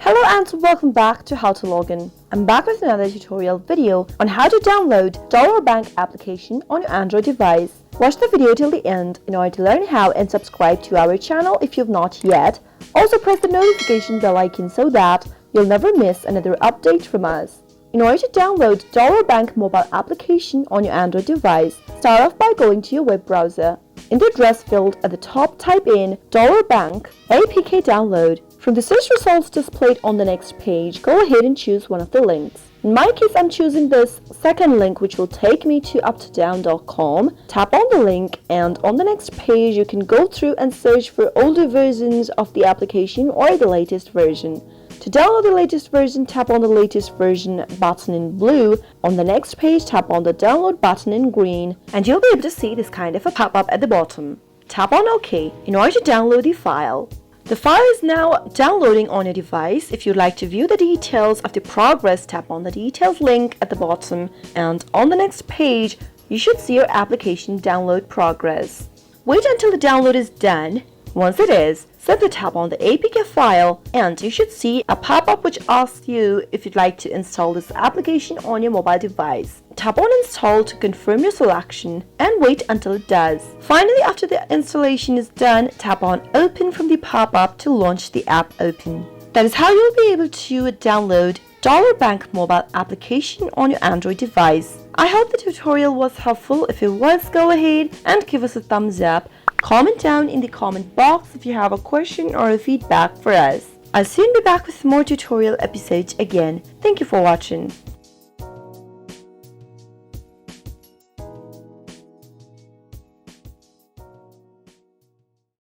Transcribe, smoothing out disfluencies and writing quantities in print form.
Hello and welcome back to How to Login. I'm back with another tutorial video on how to download dollarbank application on your Android device. Watch the video till the end in order to learn how and subscribe to our channel if you've not yet. Also press the notification bell icon so that you'll never miss another update from us. In order to download dollarbank mobile application on your Android device, start off by going to your web browser. In the address field at the top, type in dollarbank APK download. From the search results displayed on the next page, go ahead and choose one of the links. In my case, I'm choosing this second link, which will take me to uptodown.com. Tap on the link, and on the next page you can go through and search for older versions of the application or the latest version. To download the latest version, tap on the latest version button in blue. On the next page, tap on the download button in green, and you'll be able to see this kind of a pop-up at the bottom. Tap on OK in order to download the file. The file is now downloading on your device. If you'd like to view the details of the progress, tap on the details link at the bottom, and on the next page, you should see your application download progress. Wait until the download is done. Once it is, simply tap on the APK file and you should see a pop-up which asks you if you'd like to install this application on your mobile device. Tap on Install to confirm your selection and wait until it does. Finally, after the installation is done, tap on Open from the pop-up to launch the app open. That is how you'll be able to download dollarbank mobile application on your Android device. I hope the tutorial was helpful. If it was, go ahead and give us a thumbs up. Comment down in the comment box if you have a question or a feedback for us. I'll soon be back with more tutorial episodes again. Thank you for watching.